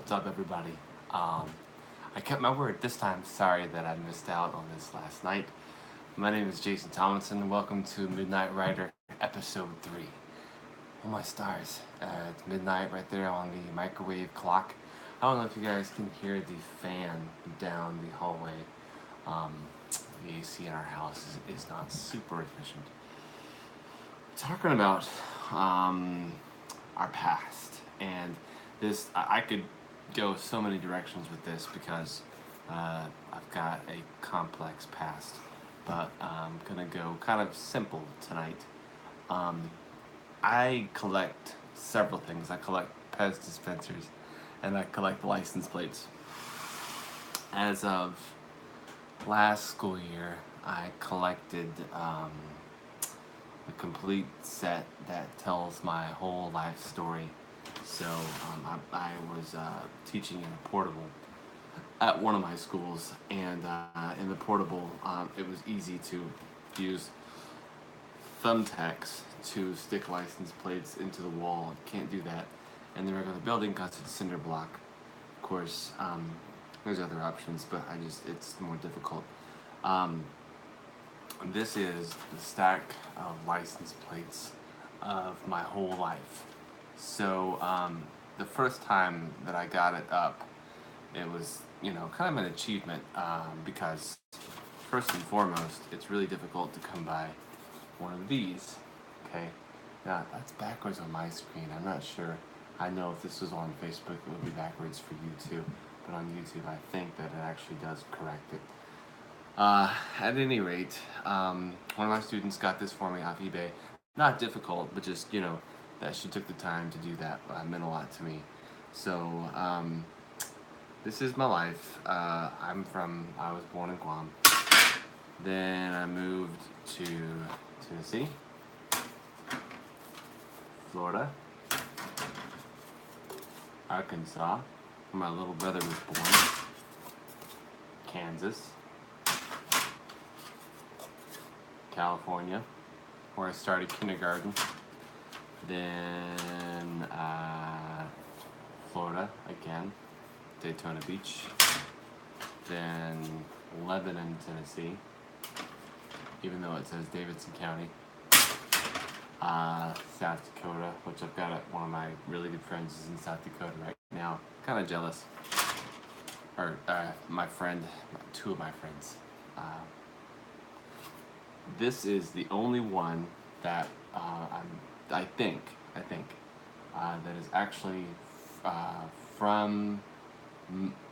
What's up, everybody? I kept my word this time. Sorry that I missed out on this last night. My name is Jason Tomlinson. Welcome to Midnight Rider, Episode 3. Oh my stars. It's midnight right there on the microwave clock. I don't know if you guys can hear the fan down the hallway. Um, the AC in our house is not super efficient. Talking about our past, and this I could go so many directions with this because I've got a complex past, but I'm gonna go kind of simple tonight. um, I collect several things. I collect Pez dispensers, and I collect license plates. As of last school year, I collected a complete set that tells my whole life story. So I was teaching in a portable at one of my schools, and in the portable, it was easy to use thumbtacks to stick license plates into the wall. You can't do that in the regular building because it's cinder block. Of course, there's other options, but it's more difficult. Um, this is the stack of license plates of my whole life. So the first time that I got it up, it was kind of an achievement because first and foremost, it's really difficult to come by one of these. Okay, now that's backwards on my screen. I'm not sure. I know if this was on Facebook, it would be backwards for you too. But on YouTube, I think that it actually does correct it. At any rate, one of my students got this for me off eBay. Not difficult, but just, that she took the time to do that meant a lot to me. So, this is my life. I was born in Guam. Then I moved to Tennessee, Florida, Arkansas, where my little brother was born, Kansas, California, where I started kindergarten, then Florida again, Daytona Beach, then Lebanon, Tennessee, even though it says Davidson County, South Dakota, which I've got one of my really good friends is in South Dakota right now. Kind of jealous. Or my friend, two of my friends. This is the only one that I think that is actually from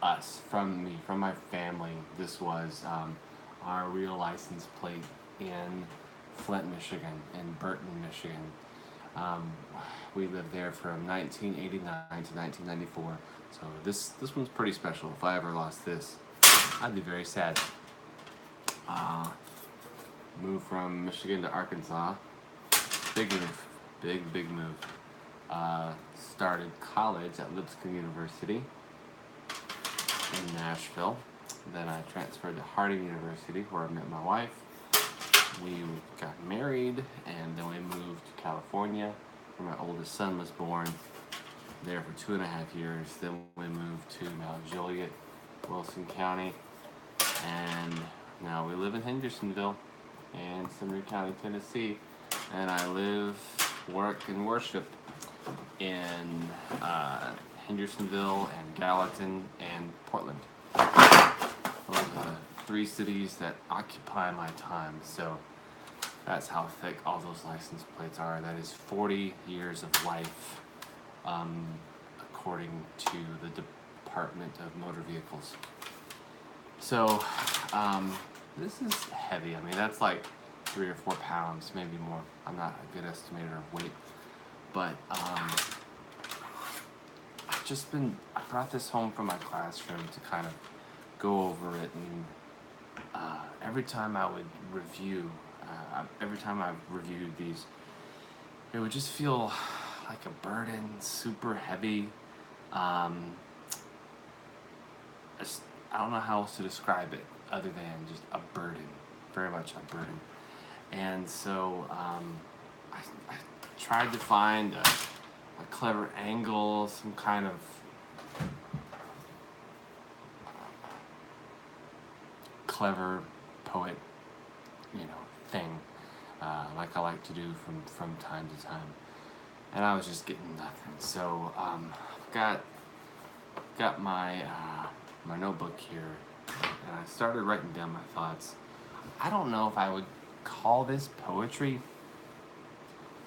us, from me, from my family. This was our real license plate in Flint, Michigan, in Burton, Michigan. We lived there from 1989 to 1994. So this one's pretty special. If I ever lost this, I'd be very sad. Moved from Michigan to Arkansas. Big move. Big move. Started college at Lipscomb University in Nashville. Then I transferred to Harding University, where I met my wife. We got married, and then we moved to California, where my oldest son was born. There for 2.5 years. Then we moved to Mount Juliet, Wilson County, and now we live in Hendersonville in Sumner County, Tennessee. And I live, work, and worship in Hendersonville and Gallatin and Portland. Those are the 3 cities that occupy my time. So that's how thick all those license plates are. That is 40 years of life, according to the Department of Motor Vehicles. So this is heavy. I mean, that's like 3 or 4 pounds, maybe more. I'm not a good estimator of weight, but I brought this home from my classroom to kind of go over it, and every time I would review, every time I've reviewed these, it would just feel like a burden, super heavy. I don't know how else to describe it other than just a burden, very much a burden. And so I tried to find a clever angle, some kind of clever poet, thing, like I like to do from time to time. And I was just getting nothing. So got my notebook here, and I started writing down my thoughts. I don't know if I would call this poetry,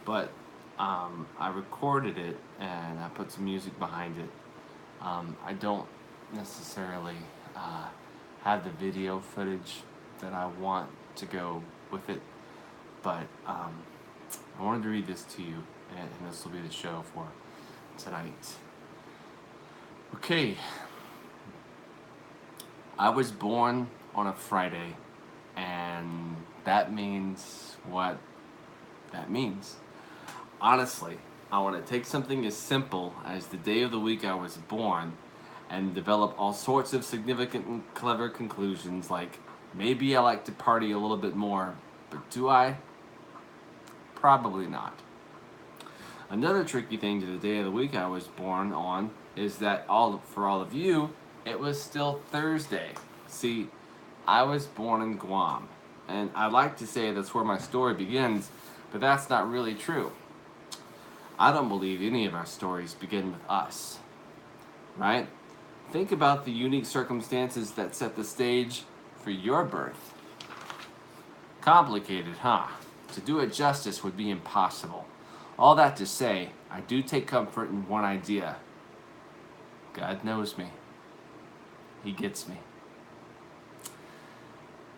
but I recorded it and I put some music behind it. I don't necessarily have the video footage that I want to go with it, but I wanted to read this to you, and this will be the show for tonight. Okay. I was born on a Friday, and that means what that means. Honestly, I want to take something as simple as the day of the week I was born and develop all sorts of significant and clever conclusions like maybe I like to party a little bit more, but do I? Probably not. Another tricky thing to the day of the week I was born on is that for all of you, it was still Thursday. See, I was born in Guam, and I'd like to say that's where my story begins, but that's not really true. I don't believe any of our stories begin with us, right? Think about the unique circumstances that set the stage for your birth. Complicated, huh? To do it justice would be impossible. All that to say, I do take comfort in one idea. God knows me. He gets me.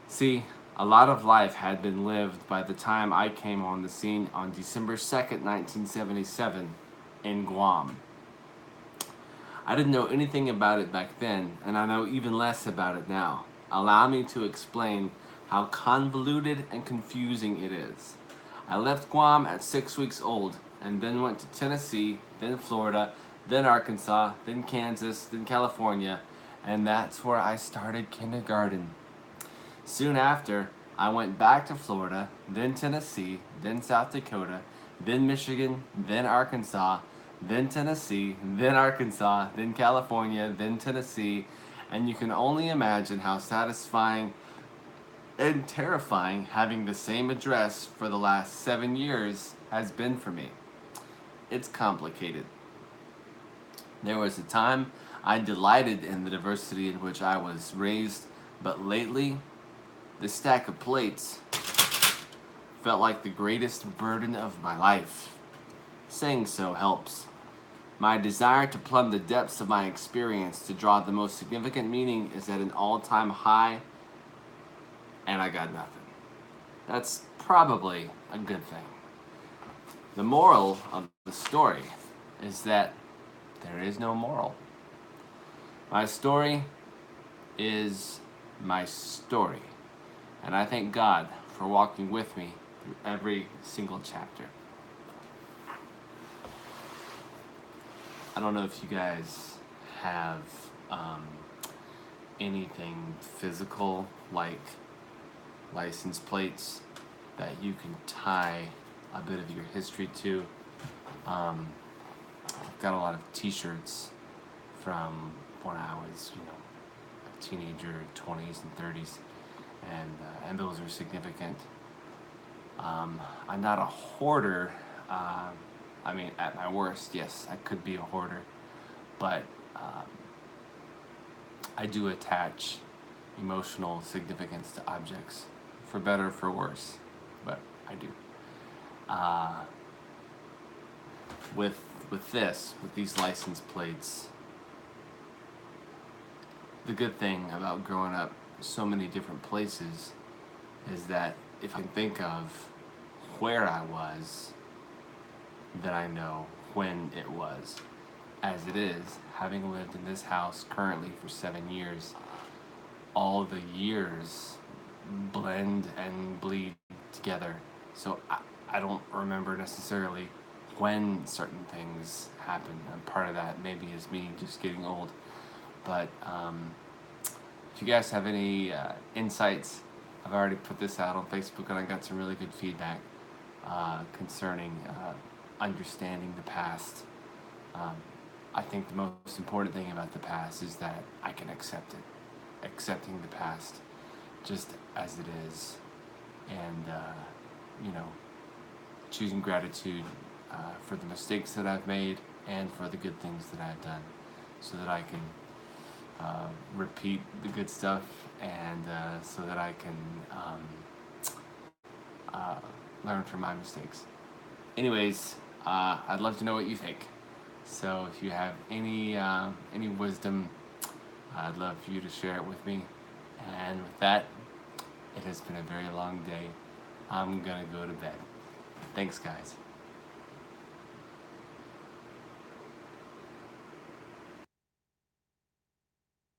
See, a lot of life had been lived by the time I came on the scene on December 2nd, 1977, in Guam. I didn't know anything about it back then, and I know even less about it now. Allow me to explain how convoluted and confusing it is. I left Guam at 6 weeks old, and then went to Tennessee, then Florida, then Arkansas, then Kansas, then California, and that's where I started kindergarten. Soon after, I went back to Florida, then Tennessee, then South Dakota, then Michigan, then Arkansas, then Tennessee, then Arkansas, then California, then Tennessee, and you can only imagine how satisfying and terrifying having the same address for the last 7 years has been for me. It's complicated. There was a time I delighted in the diversity in which I was raised, but lately, the stack of plates felt like the greatest burden of my life. Saying so helps. My desire to plumb the depths of my experience to draw the most significant meaning is at an all-time high, and I got nothing. That's probably a good thing. The moral of the story is that there is no moral. My story is my story, and I thank God for walking with me through every single chapter. I don't know if you guys have anything physical like license plates that you can tie a bit of your history to. I've got a lot of t-shirts from when I was, a teenager, 20s and 30s, and those are significant. I'm not a hoarder. At my worst, yes, I could be a hoarder, but I do attach emotional significance to objects, for better or for worse, but I do. With these license plates, the good thing about growing up so many different places is that if I can think of where I was, then I know when it was. As it is, having lived in this house currently for 7 years, all the years blend and bleed together. So I don't remember necessarily when certain things happen. And part of that maybe is me just getting old. But if you guys have any insights, I've already put this out on Facebook, and I got some really good feedback concerning understanding the past. I think the most important thing about the past is that I can accept it. Accepting the past just as it is, and you know, choosing gratitude for the mistakes that I've made and for the good things that I've done, so that I can repeat the good stuff, and so that I can learn from my mistakes. Anyways, I'd love to know what you think. So if you have any wisdom, I'd love for you to share it with me. And with that, it has been a very long day. I'm gonna go to bed. Thanks, guys.